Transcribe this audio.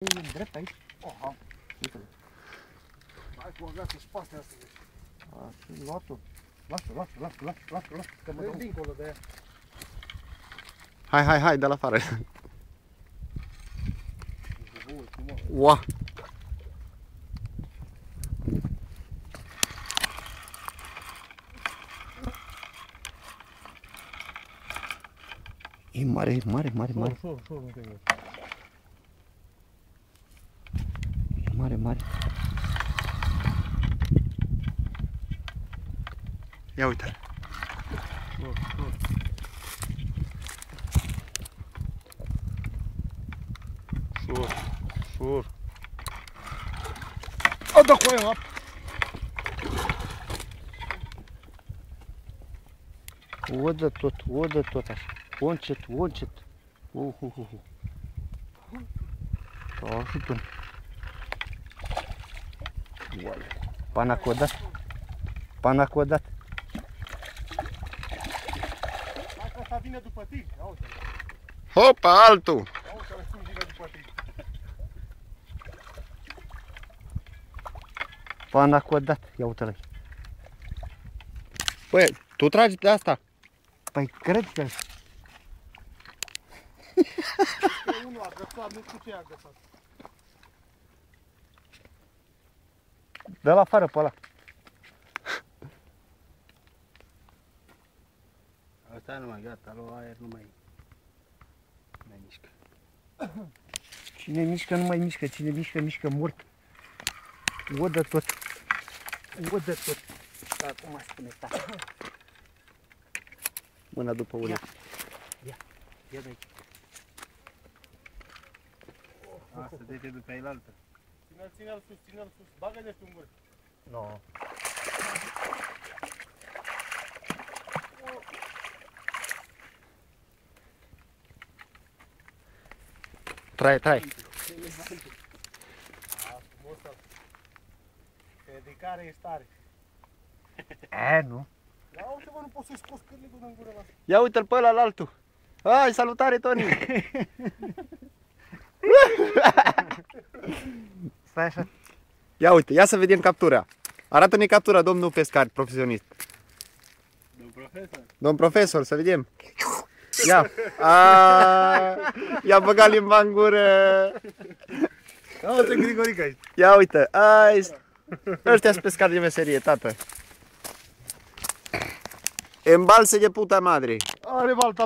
E drept aici. Aha. Uite-l. Hai cu o gață spate asta. Așa, luat-o. Lasă. Că mă Merg dincolo de ea. Hai, dă-l afară. Ua! E mare. Șor, nu te găsi. Mare. Ia uite-l. Șor. A, da cu aia, O dă tot așa. Încet. Așa până. Panacodat. hai că ăsta vine după tine, ia uite-l. Hopa, altul! Ia uite-l cum vine după tine. Panacodat. Ia uite-l. Băi, tu tragi de asta? Păi, cred că... E unul agățat, nu știu ce e agățat. Dă-l afară pe ăla. Asta nu mai gata, lua aer, nu mai mișcă. Cine mișcă, nu mai mișcă. Cine mișcă, mișcă mult. O dă tot. Acum spune tata. Mâna după urechi. Ia de aici. Asta trece după ailaltă. Ține-l sus, bagă-ne în gură. Nu. Trai. Frumos ăsta. Predicare e stare. Nu. Ia uite mă, nu poți să-i scoți cârligul în gură la asta. Ia uite-l pe ăla la altul. Hai, salutare, Toni! Stai așa. Ia uite, ia să vedem captura. Arată-ne captura, domnul pescar profesionist. Domn profesor, să vedem. Ia. I-a băgat limba în gură. Ia uite Grigorica aici. Ia uite. Ăștia-s pescari de meserie, tată. Embalse de puta madre. Are balta